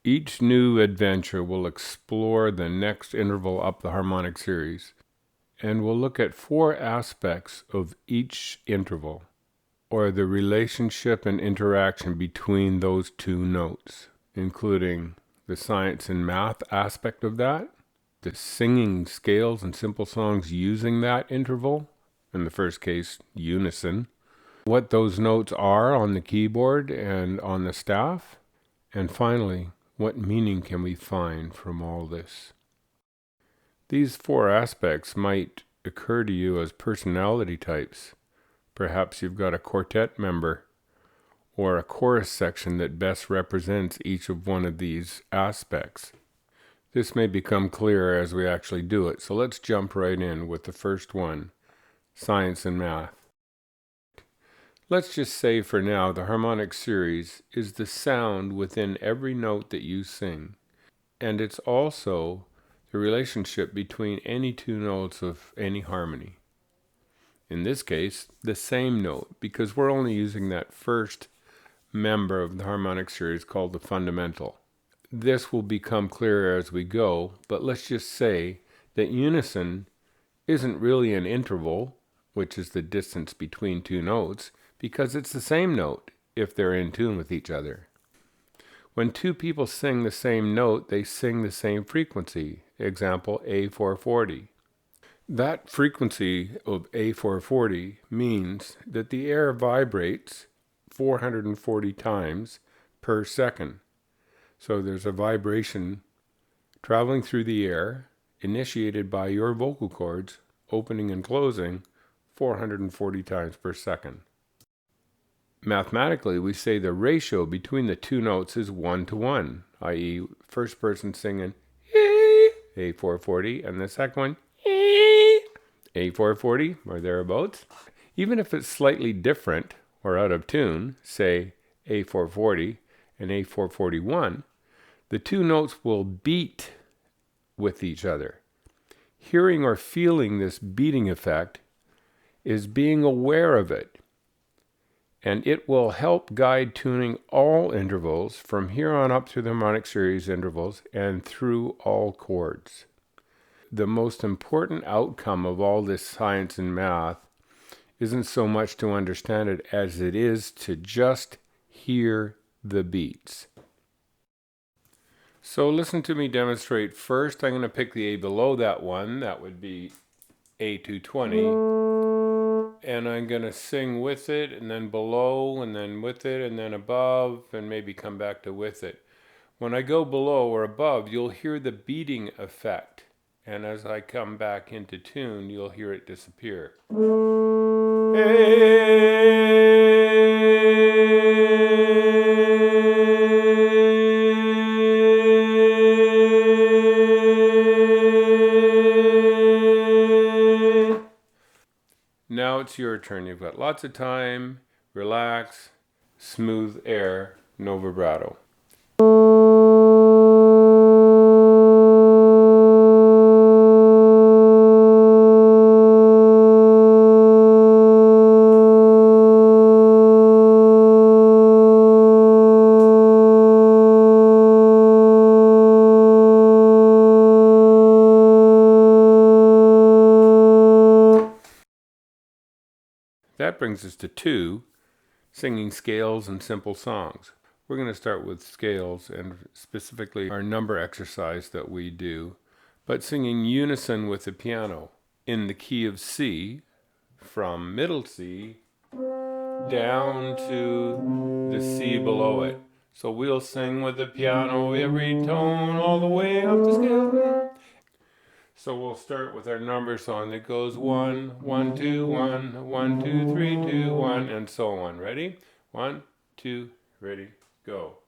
Each new adventure will explore the next interval up the harmonic series, and we'll look at 4 aspects of each interval, or the relationship and interaction between those 2 notes, including the science and math aspect of that, the singing scales and simple songs using that interval, in the first case, unison, what those notes are on the keyboard and on the staff, and finally, what meaning can we find from all this? These 4 aspects might occur to you as personality types. Perhaps you've got a quartet member or a chorus section that best represents each of one of these aspects. This may become clearer as we actually do it, so let's jump right in with the first one, science and math. Let's just say for now the harmonic series is the sound within every note that you sing, and it's also the relationship between any 2 notes of any harmony. In this case, the same note, because we're only using that first member of the harmonic series called the fundamental. This will become clearer as we go, but let's just say that unison isn't really an interval, which is the distance between 2 notes, because it's the same note if they're in tune with each other. When 2 people sing the same note, they sing the same frequency. Example, A440. That frequency of A440 means that the air vibrates 440 times per second. So there's a vibration traveling through the air, initiated by your vocal cords, opening and closing 440 times per second. Mathematically, we say the ratio between the 2 notes is 1:1, i.e. first person singing A440 and the second one A440 or thereabouts. Even if it's slightly different or out of tune, say A440 and A441, the 2 notes will beat with each other. Hearing or feeling this beating effect is being aware of it, and it will help guide tuning all intervals from here on up through the harmonic series intervals and through all chords. The most important outcome of all this science and math isn't so much to understand it as it is to just hear the beats. So listen to me demonstrate. First, I'm going to pick the A below that one. That would be A220. And I'm going to sing with it, and then below, and then with it, and then above, and maybe come back to with it. When I go below or above, you'll hear the beating effect. And as I come back into tune, you'll hear it disappear. Now it's your turn. You've got lots of time. Relax. Smooth air. No vibrato. That brings us to 2, singing scales and simple songs. We're going to start with scales and specifically our number exercise that we do, but singing unison with the piano in the key of C, from middle C down to the C below it. So we'll sing with the piano every tone all the way up the scale. So we'll start with our number song that goes 1, 1, 2, 1, 1, 2, 3, 2, 1, and so on. Ready? 1, 2, ready, go.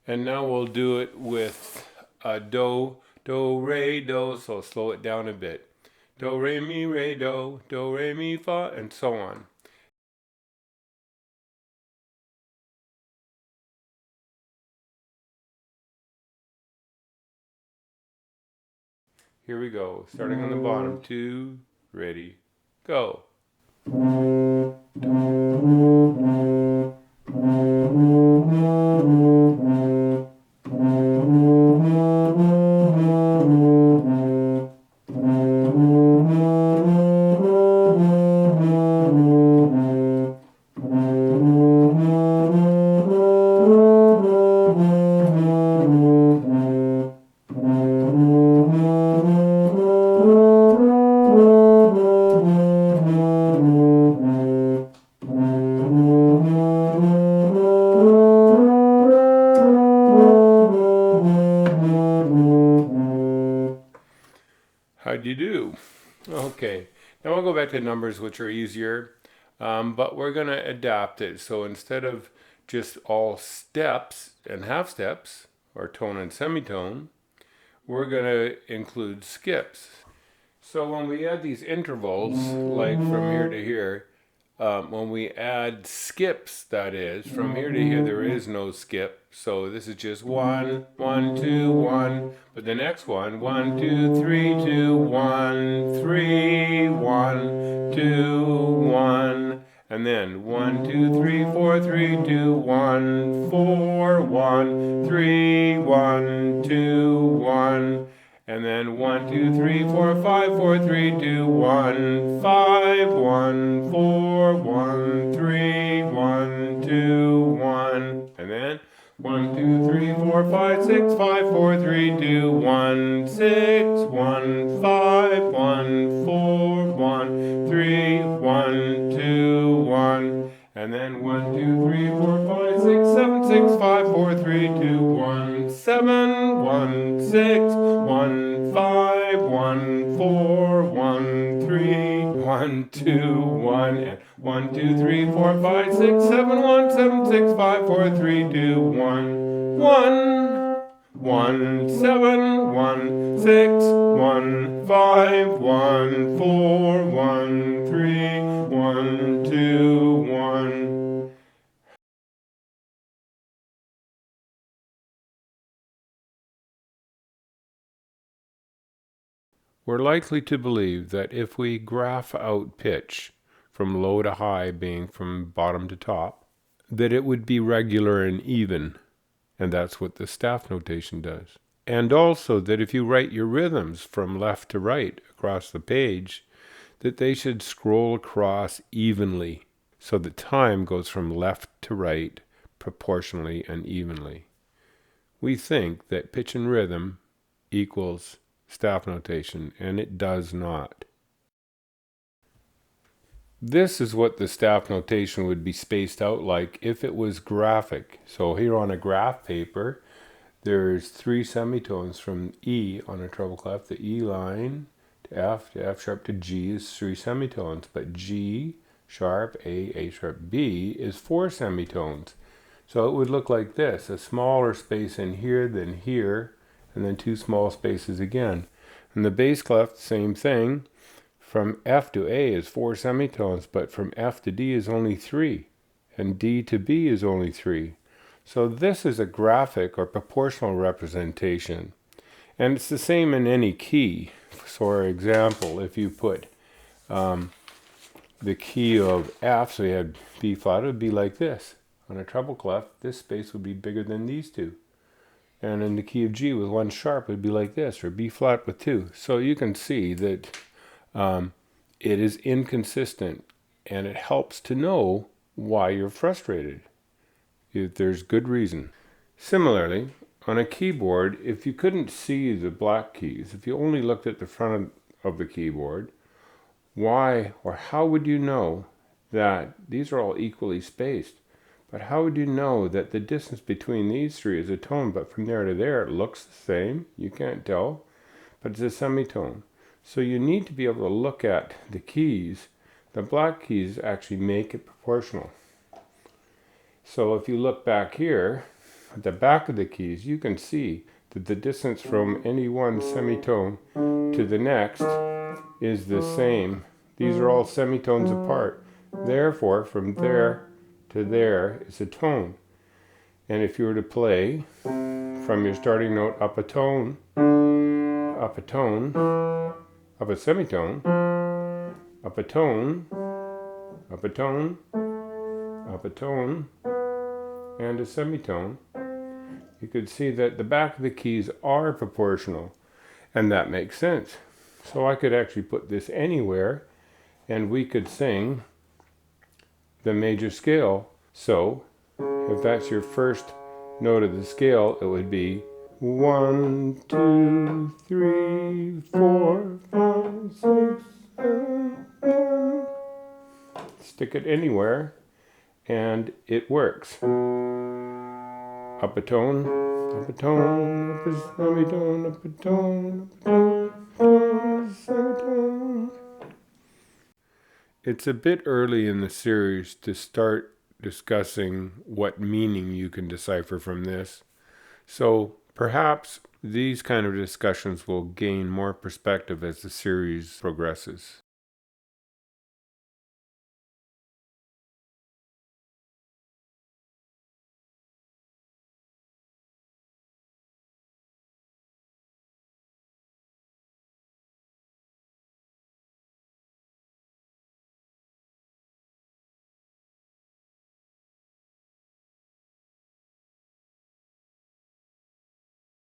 And now we'll do it with a do, do, re, do, so slow it down a bit. do, re, mi, re, do, re, mi, fa, and so on. Here we go, starting on the bottom. 2, ready, go. How'd you do? Okay, now we'll go back to numbers, which are easier, but we're going to adapt it. So instead of just all steps and half steps, or tone and semitone, we're going to include skips. So when we add these intervals, like from here to here, when we add skips, that is, from here to here, there is no skip. So this is just 1, 1, 2, 1. But the next one, 1, 2, 3, 2, 1, 3, 1, 2, 1. And then 1, 2, 3, 4, 3, 2, 1, 4, 1, 3, 1, 2, 1. And then 1, 2, 3, 4, 5, 4, 3, 2, 1, 5, 1, 4, 1, 3, 1, 2, 1. And then 1, 2, 3, 4, 5, 6, 5, 4, 3, 2, 1, 6, 1, 5, 1, 4, 1, 3, 1, 2, 1. And then 1, 2, 3, 4, 5, 6, 7, 6, 5, 4, 3, 2, 1, 7, 1, 6, 1, 5, 1, 4, 1, 3, 1, 2, 1, and 1, 2, 3, 4, 5, 6, 7, 1, 7, 6, 5, 4, 3, 2, 1, 1, 1, 7, 1, 6, 1, 5, 1, 4, 1, 3, 1, 2, 1. We're likely to believe that if we graph out pitch from low to high, being from bottom to top, that it would be regular and even, and that's what the staff notation does. And also that if you write your rhythms from left to right across the page, that they should scroll across evenly, so that time goes from left to right proportionally and evenly. We think that pitch and rhythm equals staff notation, and it does not. This is what the staff notation would be spaced out like if it was graphic. So here on a graph paper, there's 3 semitones from E on a treble clef. The E line to F sharp to G is 3 semitones, but G sharp, A sharp, B is 4 semitones. So it would look like this, a smaller space in here than here, and then 2 small spaces again. And the bass clef, same thing. From F to A is 4 semitones, but from F to D is only 3, and D to B is only 3. So this is a graphic or proportional representation. And it's the same in any key. So for example, if you put the key of F, so you had B flat, it would be like this. On a treble clef, this space would be bigger than these two. And in the key of G with 1 sharp, it would be like this, or B flat with 2. So you can see that it is inconsistent, and it helps to know why you're frustrated, if there's good reason. Similarly, on a keyboard, if you couldn't see the black keys, if you only looked at the front of the keyboard, why or how would you know that these are all equally spaced? But how would you know that the distance between these 3 is a tone, but from there to there it looks the same? You can't tell, but it's a semitone. So you need to be able to look at the keys. The black keys actually make it proportional. So if you look back here, at the back of the keys, you can see that the distance from any one semitone to the next is the same. These are all semitones apart. Therefore, from there to there is a tone. And if you were to play from your starting note up a tone, up a tone, up a semitone, up a tone, up a tone, up a tone, and a semitone, you could see that the back of the keys are proportional, and that makes sense. So I could actually put this anywhere, and we could sing the major scale. So if that's your first note of the scale, it would be 1, 2, 3, 4, 5, 6, 7, 8. Stick it anywhere, and it works. Up a tone, up a tone, up a semitone, up a tone, up a tone, up a tone, semitone. It's a bit early in the series to start discussing what meaning you can decipher from this. So perhaps these kind of discussions will gain more perspective as the series progresses.